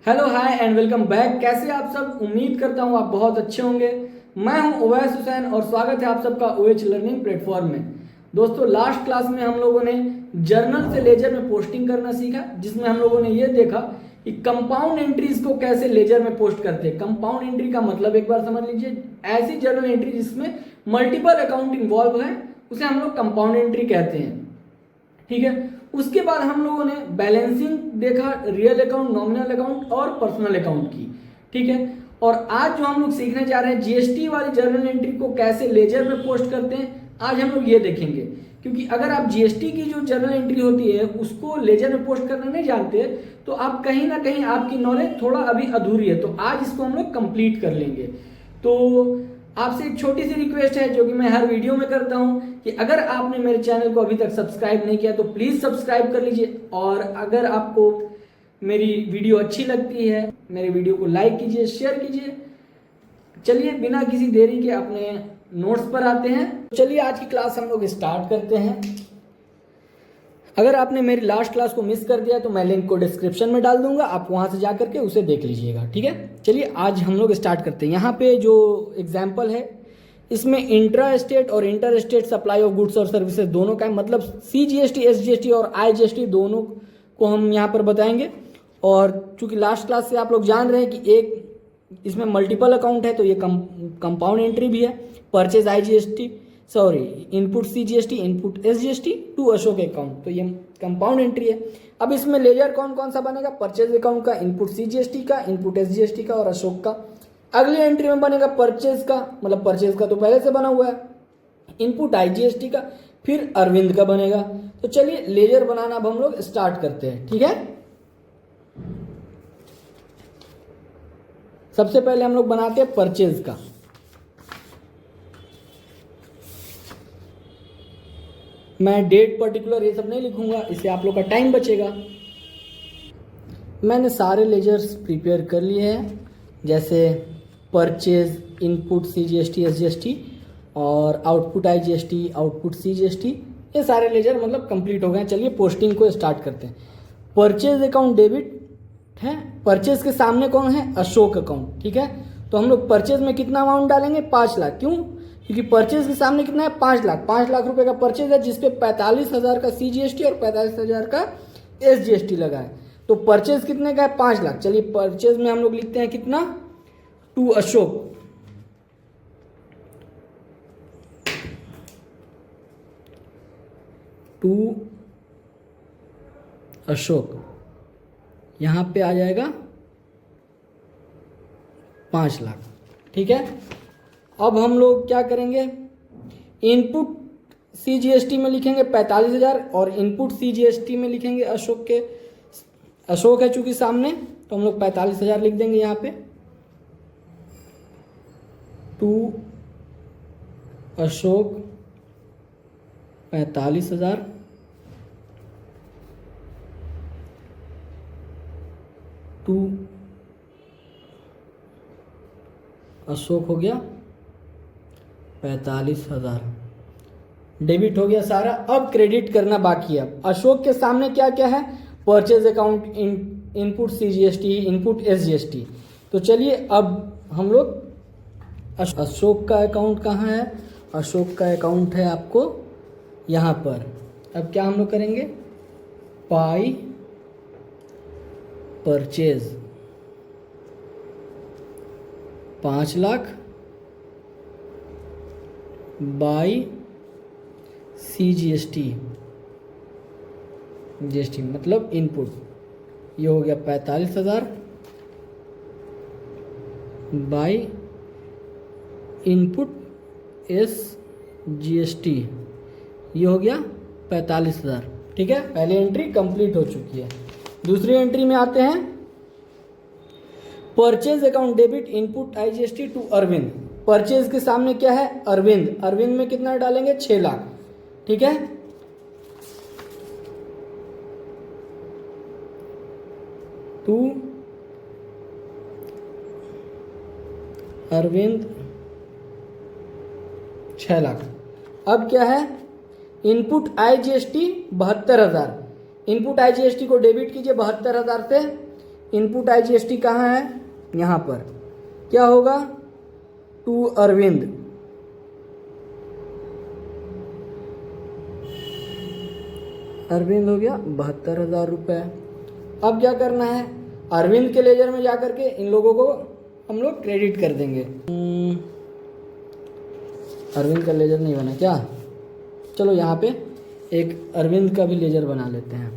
Hello hi and welcome back. कैसे आप सब? उम्मीद करता हूँ आप बहुत अच्छे होंगे। मैं हूँ ओवैस हुसैन और स्वागत है आप सबका ओएच लर्निंग प्लेटफॉर्म में। दोस्तों, लास्ट क्लास में हम लोगों ने जर्नल से लेजर में पोस्टिंग करना सीखा, जिसमें हम लोगों ने ये देखा कि कंपाउंड एंट्रीज को कैसे लेजर में पोस्ट करते हैं। कंपाउंड एंट्री का मतलब एक बार समझ लीजिए, ऐसी जर्नल एंट्री जिसमें मल्टीपल अकाउंट इन्वॉल्व है उसे हम लोग कंपाउंड एंट्री कहते हैं। ठीक है, उसके बाद हम लोगों ने बैलेंसिंग देखा, रियल अकाउंट, नॉमिनल अकाउंट और पर्सनल अकाउंट की। ठीक है, और आज जो हम लोग सीखने जा रहे हैं जीएसटी वाली जर्नल एंट्री को कैसे लेजर में पोस्ट करते हैं, आज हम लोग ये देखेंगे। क्योंकि अगर आप जीएसटी की जो जर्नल एंट्री होती है उसको लेजर में पोस्ट करना नहीं जानते तो आप कहीं ना कहीं आपकी नॉलेज थोड़ा अभी अधूरी है। तो आज इसको हम लोग कंप्लीट कर लेंगे। तो आपसे एक छोटी सी रिक्वेस्ट है जो कि मैं हर वीडियो में करता हूं कि अगर आपने मेरे चैनल को अभी तक सब्सक्राइब नहीं किया तो प्लीज़ सब्सक्राइब कर लीजिए, और अगर आपको मेरी वीडियो अच्छी लगती है मेरे वीडियो को लाइक कीजिए, शेयर कीजिए। चलिए बिना किसी देरी के अपने नोट्स पर आते हैं। चलिए आज की क्लास हम लोग स्टार्ट करते हैं। अगर आपने मेरी लास्ट क्लास को मिस कर दिया तो मैं लिंक को डिस्क्रिप्शन में डाल दूंगा, आप वहां से जाकर के उसे देख लीजिएगा। ठीक है, चलिए आज हम लोग स्टार्ट करते हैं। यहाँ पे जो एग्जाम्पल है इसमें इंट्रा स्टेट और inter state supply of goods और सर्विसेज दोनों का है, मतलब CGST, SGST और IGST दोनों को हम यहाँ पर बताएंगे। और चूंकि लास्ट क्लास से आप लोग जान रहे हैं कि एक इसमें मल्टीपल अकाउंट है तो ये कंपाउंड एंट्री भी है। Purchase IGST, sorry input CGST, input SGST to Ashok account, तो ये कंपाउंड एंट्री है। अब इसमें लेजर कौन कौन सा बनेगा? परचेज अकाउंट का, इनपुट CGST का, इनपुट SGST का और अशोक का। अगली एंट्री में बनेगा परचेज का, मतलब परचेज का तो पहले से बना हुआ है, इनपुट IGST का, फिर अरविंद का बनेगा। तो चलिए लेजर बनाना अब हम लोग स्टार्ट करते हैं। ठीक है, सबसे पहले हम लोग बनाते हैं परचेज का। मैं डेट पर्टिकुलर ये सब नहीं लिखूंगा, इससे आप लोग का टाइम बचेगा। मैंने सारे लेजर्स प्रिपेयर कर लिए हैं, जैसे परचेज, इनपुट CGST, SGST और आउटपुट IGST, आउटपुट CGST, ये सारे लेजर मतलब कंप्लीट हो गए हैं। चलिए पोस्टिंग को स्टार्ट करते हैं। परचेज अकाउंट डेबिट है, परचेज के सामने कौन है? अशोक अकाउंट। ठीक है, तो हम लोग परचेज में कितना अमाउंट डालेंगे? 5 लाख। क्यों? क्योंकि परचेज के सामने कितना है? 5 लाख। 5 लाख रुपए का परचेज है जिसपे 45,000 का CGST और 45,000 का SGST लगा है। तो परचेज कितने का है? 5 लाख। चलिए परचेज में हम लोग लिखते हैं कितना? टू अशोक। टू अशोक, यहां पे आ जाएगा 5 लाख। ठीक है, अब हम लोग क्या करेंगे? इनपुट CGST में लिखेंगे 45,000 और इनपुट CGST में लिखेंगे अशोक के, अशोक है चूंकि सामने तो हम लोग 45,000 लिख देंगे यहाँ पे। टू अशोक 45,000, टू अशोक हो गया 45,000, डेबिट हो गया सारा। अब क्रेडिट करना बाकी है। अशोक के सामने क्या क्या है? Purchase account, input CGST, input SGST। तो चलिए अब हम लोग अशोक का अकाउंट कहाँ है? अशोक का अकाउंट है आपको यहाँ पर। अब क्या हम लोग करेंगे? By purchase 5 lakh by CGST, GST मतलब इनपुट, ये हो गया 45,000 बाय इनपुट SGST, ये हो गया 45,000। ठीक है, पहली एंट्री कंप्लीट हो चुकी है। दूसरी एंट्री में आते हैं। Purchase account debit input IGST to Arvind. Purchase के सामने क्या है? अरविंद। अरविंद में कितना डालेंगे? 6 लाख। ठीक है, टू अरविंद 6 लाख। अब क्या है? Input IGST 72,000। इनपुट IGST को डेबिट कीजिए 72,000 से, इनपुट IGST कहाँ है, यहाँ पर। क्या होगा, टू अरविंद। अरविंद हो गया 72,000 रुपये। अब क्या करना है, अरविंद के लेजर में जाकर के इन लोगों को हम लोग क्रेडिट कर देंगे। अरविंद का लेजर नहीं बना क्या, चलो यहाँ पे एक अरविंद का भी लेजर बना लेते हैं।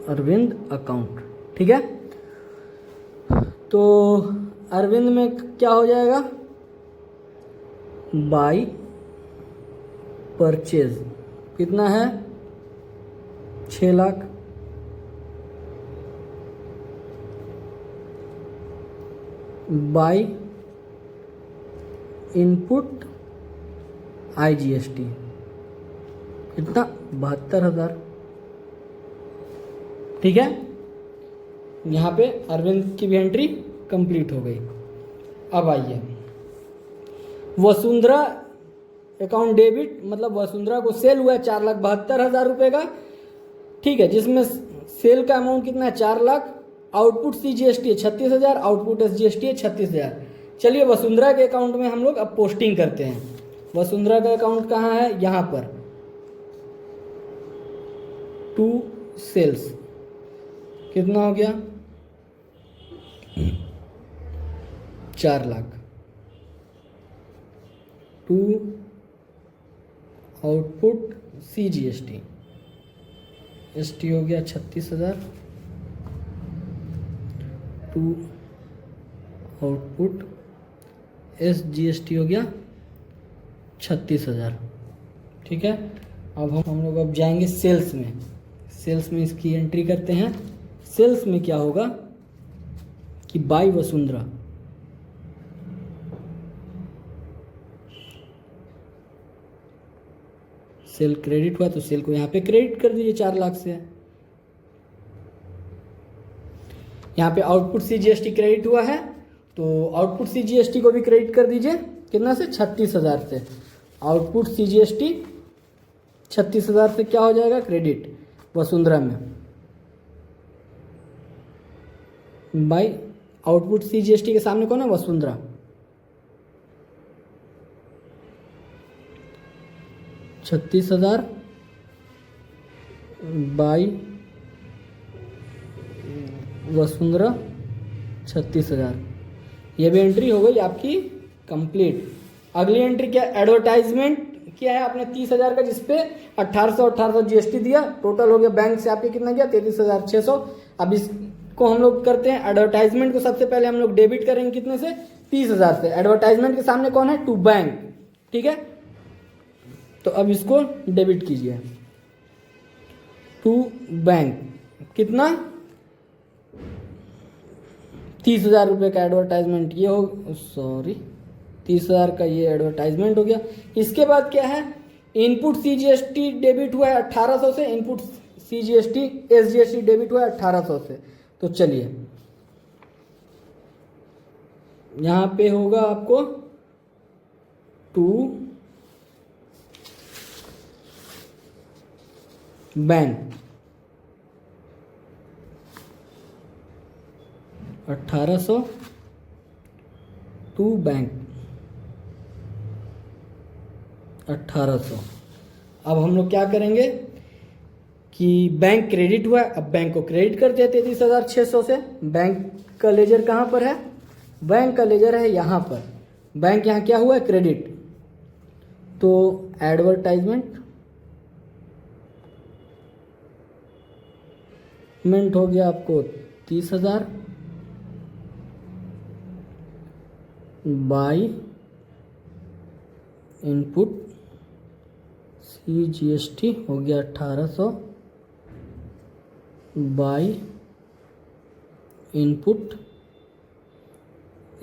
अरविंद अकाउंट, ठीक है। तो अरविंद में क्या हो जाएगा, बाई परचेज कितना है, 6 लाख। बाई इनपुट IGST कितना, 72,000, ठीक है। यहाँ पे अरविंद की भी एंट्री कंप्लीट हो गई। अब आइए वसुंधरा अकाउंट डेबिट, मतलब वसुंधरा को सेल हुआ है 4,72,000 रुपये का, ठीक है, जिसमें सेल का अमाउंट कितना है, 4 लाख। आउटपुट CGST है 36,000, आउटपुट SGST है 36,000। चलिए वसुंधरा के अकाउंट में हम लोग अब पोस्टिंग करते हैं। वसुंधरा का अकाउंट कहाँ है, यहाँ पर, टू सेल्स कितना हो गया, 4 lakh. To output CGST, ST हो गया 36,000। टू आउटपुट SGST हो गया 36,000, ठीक है। अब हम लोग अब जाएंगे सेल्स में। सेल्स में इसकी एंट्री करते हैं। सेल्स में क्या होगा कि बाई वसुंधरा, सेल क्रेडिट हुआ तो सेल को यहाँ पे क्रेडिट कर दीजिए 4 लाख से। यहाँ पे आउटपुट CGST क्रेडिट हुआ है तो आउटपुट CGST को भी क्रेडिट कर दीजिए, कितना से, 36,000 से। आउटपुट CGST 36,000 से क्या हो जाएगा, क्रेडिट वसुंधरा में, बाई आउटपुट CGST के सामने कौन है, वसुंधरा। $36,000 बाई वसुंधरा 36,000। ये भी एंट्री हो गई आपकी कंप्लीट। अगली एंट्री क्या, एडवर्टाइजमेंट किया है आपने 30,000 का, जिसपे 1800 GST दिया, टोटल हो गया बैंक से आपके कितना गया, 33,600। अब इसको हम लोग करते हैं, एडवर्टाइजमेंट को सबसे पहले हम लोग डेबिट करेंगे कितने से, 30,000 से। एडवर्टाइजमेंट के सामने कौन है, टू बैंक, ठीक है। तो अब इसको डेबिट कीजिए, टू बैंक कितना, 30,000 रुपये का एडवर्टाइजमेंट ये हो, सॉरी 30,000 का ये एडवर्टाइजमेंट हो गया। इसके बाद क्या है, इनपुट CGST डेबिट हुआ है 1800 से, इनपुट CGST SGST डेबिट हुआ है 1800 से। तो चलिए यहाँ पे होगा आपको टू बैंक 1800 टू बैंक 1800। अब हम लोग क्या करेंगे कि बैंक क्रेडिट हुआ है, अब बैंक को क्रेडिट कर दिया 33,600 से। बैंक का लेजर कहाँ पर है, बैंक का लेजर है यहाँ पर। बैंक यहाँ क्या हुआ है, क्रेडिट। तो एडवर्टाइजमेंट हो गया आपको 30,000 बाई इनपुट CGST हो गया 1800 बाई इनपुट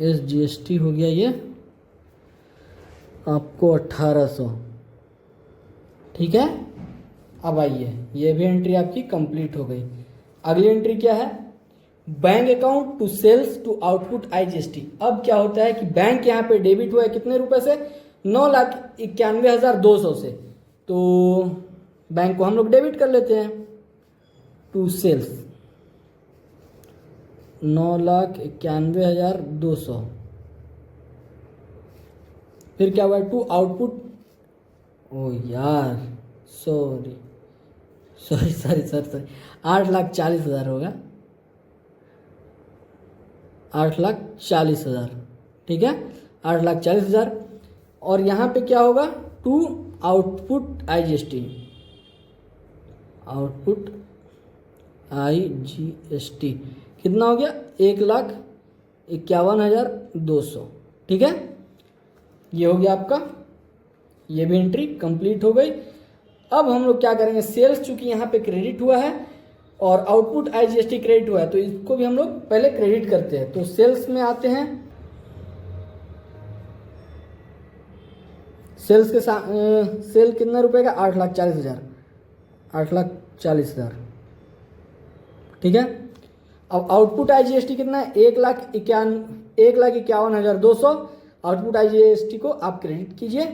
SGST हो गया ये आपको 1800, ठीक है। अब आइए, ये भी एंट्री आपकी कंप्लीट हो गई। अगली एंट्री क्या है, bank account to sales to output IGST। अब क्या होता है कि बैंक यहाँ पे डेबिट हुआ है कितने रुपए से, 9,91,200 से। तो बैंक को हम लोग डेबिट कर लेते हैं। To sales 9,91,200। फिर क्या हुआ, टू आउटपुट, ओ यार सॉरी 8,40,000 होगा, 8,40,000, ठीक है 8,40,000। और यहाँ पे क्या होगा, to output IGST, output IGST कितना हो गया, 1,51,200, ठीक है। ये हो गया आपका, ये भी एंट्री कंप्लीट हो गई। अब हम लोग क्या करेंगे, सेल्स चूंकि यहाँ पे क्रेडिट हुआ है और आउटपुट IGST क्रेडिट हुआ है, तो इसको भी हम लोग पहले क्रेडिट करते हैं। तो सेल्स में आते हैं, सेल्स के सेल कितना रुपए का, 8,40,000, 8,40,000, ठीक है। अब आउटपुट IGST कितना है, 1,51,200। आउटपुट IGST को आप क्रेडिट कीजिए।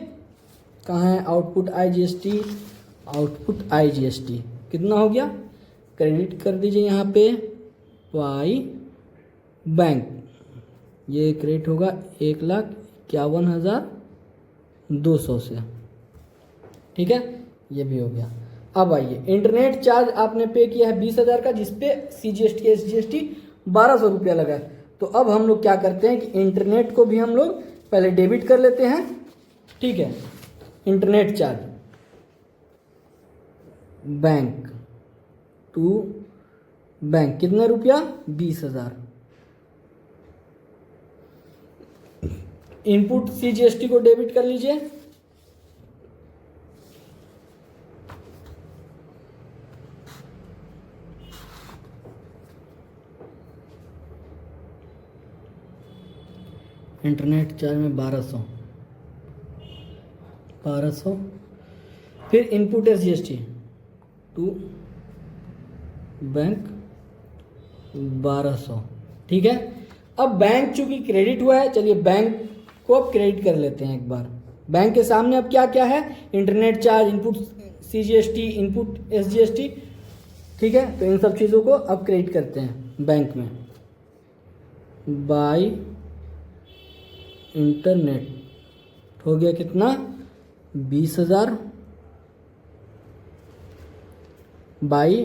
कहाँ है आउटपुट IGST, आउटपुट IGST कितना हो गया, क्रेडिट कर दीजिए यहाँ पे बाई बैंक। ये क्रेडिट होगा 1,51,200 से, ठीक है, ये भी हो गया। अब आइए, इंटरनेट चार्ज आपने पे किया है 20,000 का, जिसपे CGST SGST 1,200 रुपया लगा है। तो अब हम लोग क्या करते हैं कि इंटरनेट को भी हम लोग पहले डेबिट कर लेते हैं, ठीक है। Internet charge bank to bank कितने रुपया, 20,000। इनपुट CGST को डेबिट कर लीजिए, इंटरनेट चार्ज में 1200। फिर इनपुट SGST टू बैंक 1200, ठीक है। अब बैंक चूंकि क्रेडिट हुआ है, चलिए बैंक को अब क्रेडिट कर लेते हैं एक बार। बैंक के सामने अब क्या क्या है, internet charge, input CGST, input SGST, ठीक है। तो इन सब चीज़ों को अब क्रेडिट करते हैं बैंक में। बाय इंटरनेट हो गया कितना, 20,000 बाई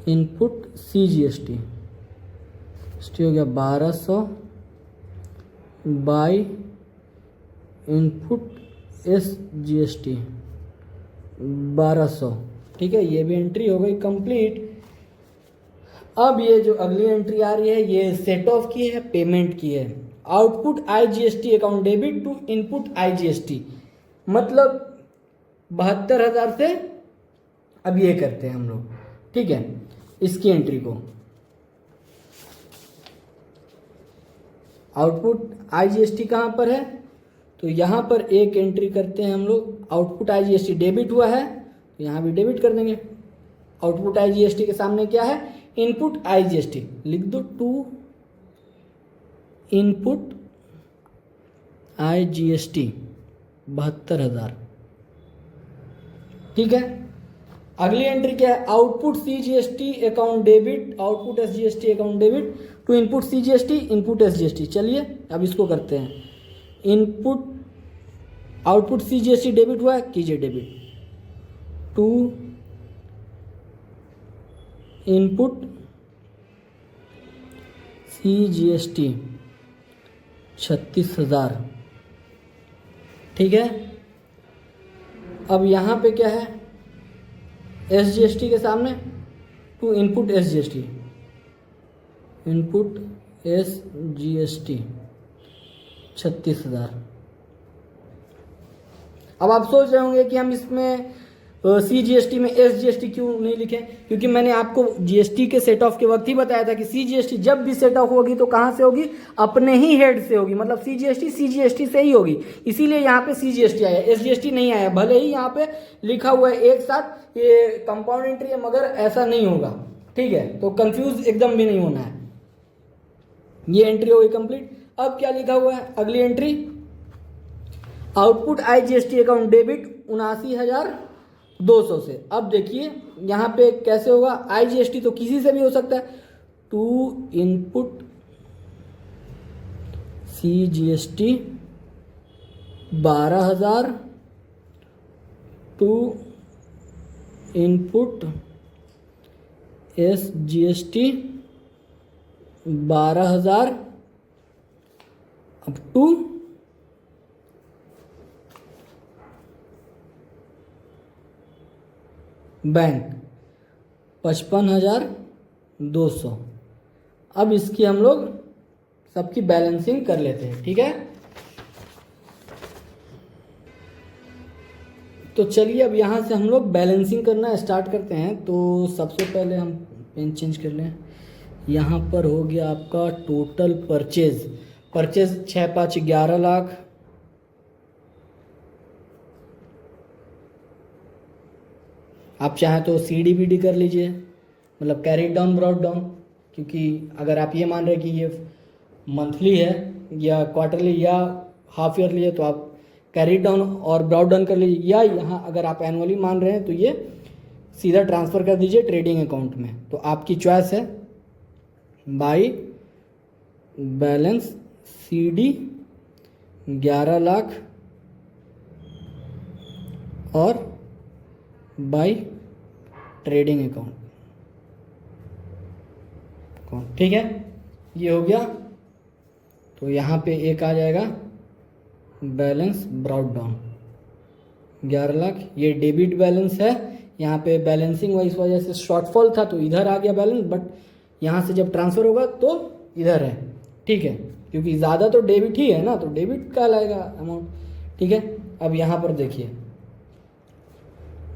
इनपुट CGST हो गया 1,200 बाई इनपुट SGST 1,200, ठीक है। ये भी एंट्री हो गई कंप्लीट। अब ये जो अगली एंट्री आ रही है, ये सेट ऑफ की है, पेमेंट की है। Output IGST account debit to input IGST, मतलब 72,000 से अब ये करते हैं हम लोग, ठीक है। इसकी एंट्री को आउटपुट IGST कहाँ पर है, तो यहाँ पर एक एंट्री करते हैं हम लोग। आउटपुट IGST डेबिट हुआ है, तो यहाँ भी डेबिट कर देंगे। आउटपुट IGST के सामने क्या है, इनपुट IGST लिख दो, टू इनपुट IGST 72,000, ठीक है। अगली एंट्री क्या है, output CGST account debit, output SGST account debit to input CGST, input SGST। चलिए अब इसको करते हैं। इनपुट आउटपुट CGST डेबिट हुआ है, कीजिए डेबिट टू इनपुट CGST 36,000, ठीक है। अब यहाँ पे क्या है, SGST के सामने to input SGST, input SGST 36,000। अब आप सोच रहे होंगे कि हम इसमें CGST में SGST क्यों नहीं लिखें, क्योंकि मैंने आपको GST के सेट ऑफ के वक्त ही बताया था कि CGST जब भी सेट ऑफ होगी तो कहाँ से होगी, अपने ही हेड से होगी, मतलब CGST से ही होगी। इसीलिए यहाँ पे CGST आया, SGST नहीं आया। भले ही यहाँ पे लिखा हुआ है एक साथ, ये कंपाउंड एंट्री है, मगर ऐसा नहीं होगा, ठीक है। तो कंफ्यूज एकदम भी नहीं होना है। ये एंट्री हो गई कंप्लीट। अब क्या लिखा हुआ है, अगली entry, output IGST account debit 79,200 से। अब देखिए यहाँ पे कैसे होगा, IGST तो किसी से भी हो सकता है, to input CGST 12,000 to input SGST 12,000 up to bank 55,200। अब इसकी हम लोग सबकी बैलेंसिंग कर लेते हैं, ठीक है। तो चलिए अब यहाँ से हम लोग बैलेंसिंग करना स्टार्ट करते हैं। तो सबसे पहले हम पेन चेंज कर लें। यहाँ पर हो गया आपका टोटल परचेज 6-5-11 लाख, आप चाहें तो CDBD कर लीजिए, मतलब कैरी डाउन ब्रॉड डाउन, क्योंकि अगर आप ये मान रहे हैं कि ये मंथली है या क्वार्टरली या हाफ ईयरली है तो आप कैरी डाउन और ब्रॉड डाउन कर लीजिए, या यहाँ अगर आप एनुअली मान रहे हैं तो ये सीधा ट्रांसफ़र कर दीजिए ट्रेडिंग अकाउंट में। तो आपकी चॉइस है बाई बैलेंस CD 11 लाख और बाई ट्रेडिंग अकाउंट, ठीक है। ये हो गया। तो यहाँ पे एक आ जाएगा बैलेंस ब्रॉड डाउन 11 लाख, ये डेबिट बैलेंस है। यहाँ पे बैलेंसिंग वाइज वजह से शॉर्टफॉल था तो इधर आ गया बैलेंस, बट यहाँ से जब ट्रांसफ़र होगा तो इधर है, ठीक है, क्योंकि ज़्यादा तो डेबिट ही है ना, तो डेबिट का लाएगा अमाउंट, ठीक है। अब यहाँ पर देखिए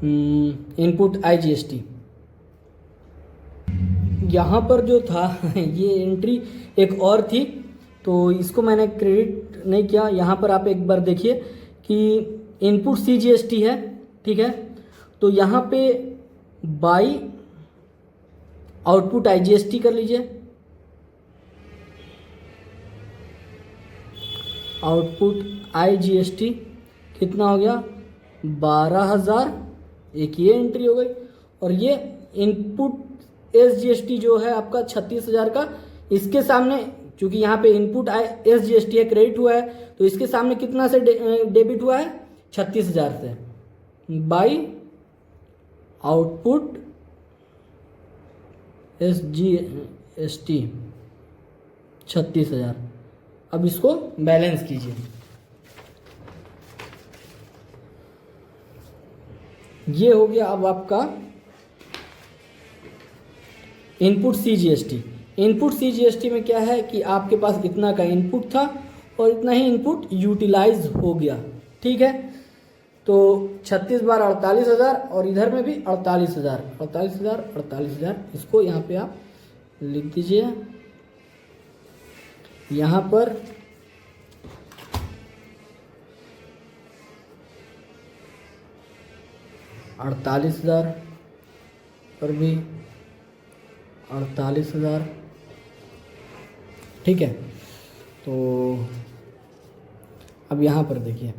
इनपुट IGST, यहाँ पर जो था ये एंट्री एक और थी तो इसको मैंने क्रेडिट नहीं किया। यहाँ पर आप एक बार देखिए कि इनपुट CGST है, ठीक है। तो यहाँ पे बाई आउटपुट IGST कर लीजिए, आउटपुट IGST कितना हो गया 12,000, एक ये एंट्री हो गई। और ये इनपुट SGST जो है आपका 36,000 का, इसके सामने क्योंकि यहाँ पे इनपुट SGST है क्रेडिट हुआ है तो इसके सामने कितना से डेबिट हुआ है 36,000 से, बाई आउटपुट SGST 36,000। अब इसको बैलेंस कीजिए। ये हो गया अब आपका इनपुट CGST। इनपुट CGST में क्या है कि आपके पास इतना का इनपुट था और इतना ही इनपुट यूटिलाइज हो गया, ठीक है। तो 36 बार 48,000 और इधर में भी 48,000, इसको यहाँ पे आप लिख दीजिए। यहाँ पर $48,000 पर भी 48,000, ठीक है। तो अब यहाँ पर देखिए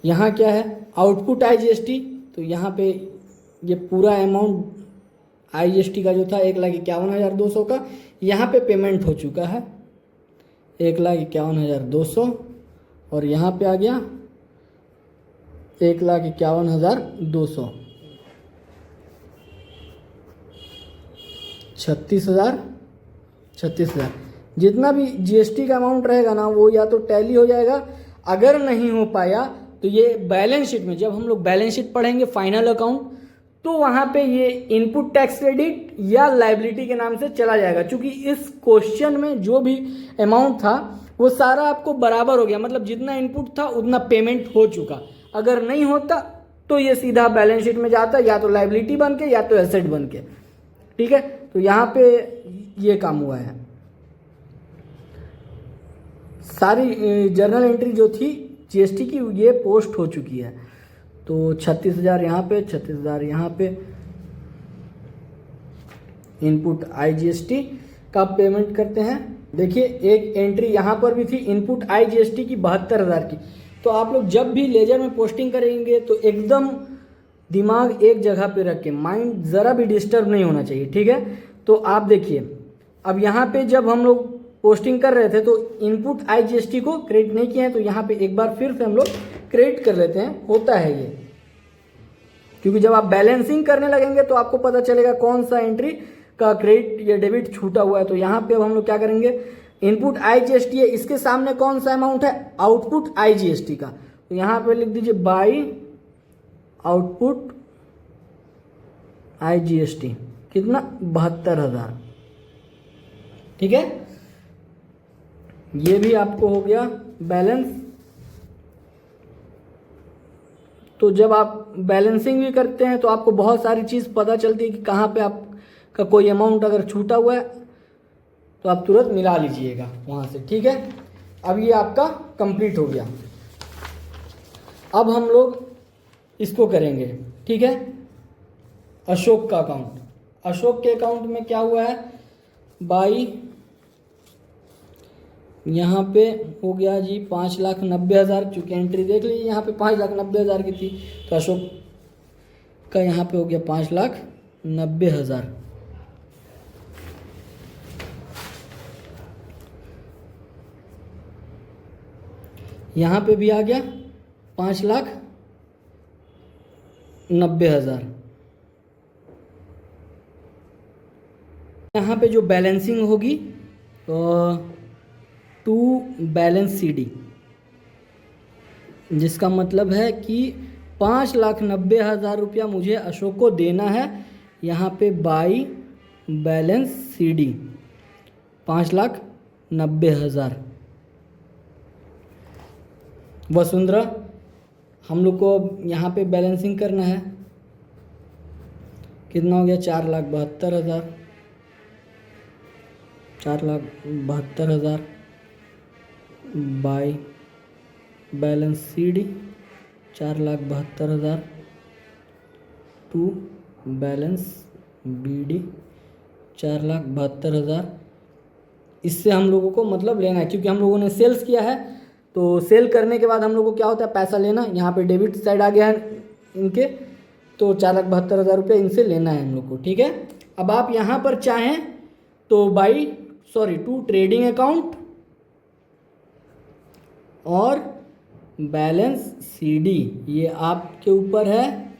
यहाँ क्या है आउटपुट IGST, तो यहाँ पे ये पूरा अमाउंट IGST का जो था 1,51,200 का, यहाँ पे पेमेंट हो चुका है 1,51,200 और यहाँ पे आ गया 1,51,200, 36,000 जितना भी GST का अमाउंट रहेगा ना वो या तो टैली हो जाएगा, अगर नहीं हो पाया तो ये बैलेंस शीट में, जब हम लोग बैलेंस शीट पढ़ेंगे फाइनल अकाउंट, तो वहाँ पे ये इनपुट टैक्स क्रेडिट या लायबिलिटी के नाम से चला जाएगा। क्योंकि इस क्वेश्चन में जो भी अमाउंट था वो सारा आपको बराबर हो गया, मतलब जितना इनपुट था उतना पेमेंट हो चुका। अगर नहीं होता तो ये सीधा बैलेंस शीट में जाता, या तो लायबिलिटी बन के या तो एसेट बन के, ठीक है। तो यहाँ पे ये काम हुआ है। सारी जर्नल एंट्री जो थी GST की ये पोस्ट हो चुकी है। तो 36,000 यहाँ पे, 36,000 यहाँ पे इनपुट IGST का पेमेंट करते हैं। देखिए एक एंट्री यहाँ पर भी थी इनपुट IGST की 72,000 की, तो आप लोग जब भी लेजर में पोस्टिंग करेंगे तो एकदम दिमाग एक जगह पे रख के, माइंड ज़रा भी डिस्टर्ब नहीं होना चाहिए, ठीक है। तो आप देखिए, अब यहाँ पे जब हम लोग पोस्टिंग कर रहे थे तो इनपुट IGST को क्रिएट नहीं किए हैं, तो यहाँ पे एक बार फिर से हम लोग क्रिएट कर लेते हैं। होता है ये, क्योंकि जब आप बैलेंसिंग करने लगेंगे तो आपको पता चलेगा कौन सा एंट्री का क्रेडिट या डेबिट छूटा हुआ है। तो यहाँ पे अब हम लोग क्या करेंगे, इनपुट IGST है, इसके सामने कौन सा अमाउंट है, आउटपुट IGST का। तो यहाँ पे लिख दीजिए बाई आउटपुट IGST, कितना, 72,000, ठीक है। ये भी आपको हो गया बैलेंस। तो जब आप बैलेंसिंग भी करते हैं तो आपको बहुत सारी चीज़ पता चलती है कि कहाँ पे आपका कोई अमाउंट अगर छूटा हुआ है तो आप तुरंत मिला लीजिएगा वहाँ से, ठीक है। अब ये आपका कंप्लीट हो गया। अब हम लोग इसको करेंगे, ठीक है, अशोक का अकाउंट। अशोक के अकाउंट में क्या हुआ है, बाई यहाँ पे हो गया जी 5,90,000, चूँकि एंट्री देख लीजिए यहाँ पे 5,90,000 की थी, तो अशोक का यहाँ पे हो गया 5,90,000। यहाँ पे भी आ गया 5,90,000। यहाँ पे जो बैलेंसिंग होगी टू बैलेंस CD, जिसका मतलब है कि 5,90,000 रुपया मुझे अशोक को देना है। यहाँ पे बाई बैलेंस CD 5,90,000। वसुंधरा, हम लोग को यहाँ पे बैलेंसिंग करना है, कितना हो गया, 4,72,000, 4,72,000 by balance CD 4,72,000 to balance BD 4,72,000। इससे हम लोगों को मतलब लेना है, क्योंकि हम लोगों ने सेल्स किया है, तो सेल करने के बाद हम लोगों को क्या होता है, पैसा लेना। यहाँ पे डेबिट साइड आ गया है इनके, तो 4,72,000 रुपये इनसे लेना है हम लोग को, ठीक है। अब आप यहाँ पर चाहें तो टू ट्रेडिंग अकाउंट और बैलेंस CD, ये आपके ऊपर है।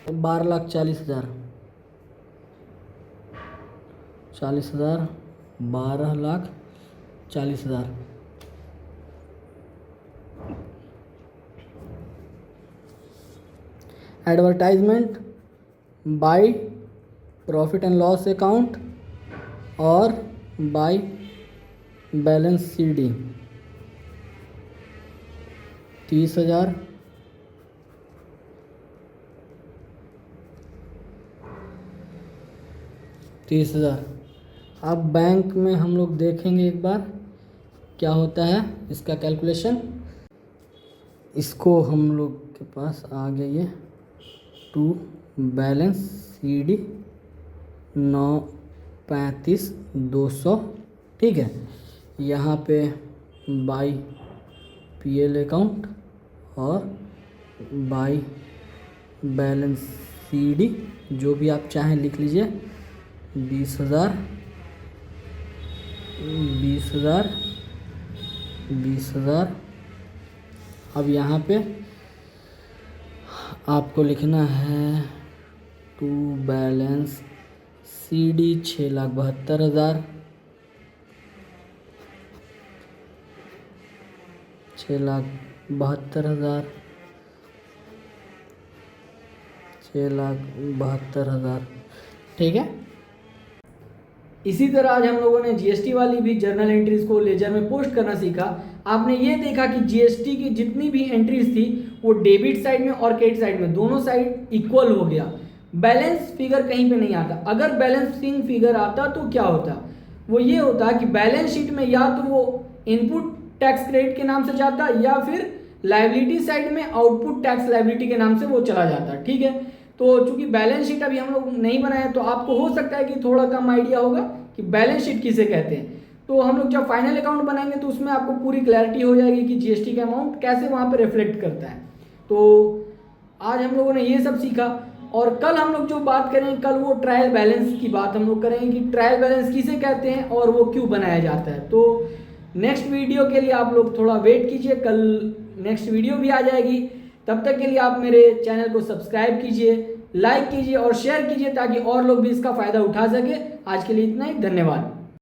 12,40,000, 40,000, 12,40,000। Advertisement by profit and loss account और बाय बैलेंस CD 30,000, 30,000। अब बैंक में हम लोग देखेंगे एक बार क्या होता है इसका कैलकुलेशन। इसको हम लोग के पास आ गया ये टू बैलेंस CD 9,35,200, ठीक है। यहाँ पे बाई PL अकाउंट और बाई बैलेंस CD, जो भी आप चाहें लिख लीजिए, 20,000, 20,000, 20,000। अब यहाँ पे आपको लिखना है टू बैलेंस CD 6,72,000, 6,72,000, 6,72,000, ठीक है। इसी तरह आज हम लोगों ने GST वाली भी जर्नल एंट्रीज को लेजर में पोस्ट करना सीखा। आपने ये देखा कि GST की जितनी भी एंट्रीज थी वो डेबिट साइड में और क्रेडिट साइड में दोनों साइड इक्वल हो गया। बैलेंस फिगर कहीं पे नहीं आता। अगर बैलेंसिंग फिगर आता तो क्या होता, वो ये होता कि बैलेंस शीट में या तो वो इनपुट टैक्स क्रेडिट के नाम से जाता या फिर लायबिलिटी साइड में आउटपुट टैक्स लायबिलिटी के नाम से वो चला जाता, ठीक है। तो चूंकि बैलेंस शीट अभी हम लोग नहीं बनाए तो आपको हो सकता है कि थोड़ा कम आइडिया होगा कि बैलेंस शीट किसे कहते हैं। तो हम लोग जब फाइनल अकाउंट बनाएंगे तो उसमें आपको पूरी क्लैरिटी हो जाएगी कि जीएसटी का अमाउंट कैसे वहाँ पे रिफ्लेक्ट करता है। तो आज हम लोगों ने ये सब सीखा और कल हम लोग जो बात करेंगे कल वो ट्रायल बैलेंस की बात हम लोग करेंगे कि ट्रायल बैलेंस किसे कहते हैं और वो क्यों बनाया जाता है। तो नेक्स्ट वीडियो के लिए आप लोग थोड़ा वेट कीजिए, कल नेक्स्ट वीडियो भी आ जाएगी। तब तक के लिए आप मेरे चैनल को सब्सक्राइब कीजिए, लाइक कीजिए और शेयर कीजिए ताकि और लोग भी इसका फ़ायदा उठा सके। आज के लिए इतना ही, धन्यवाद।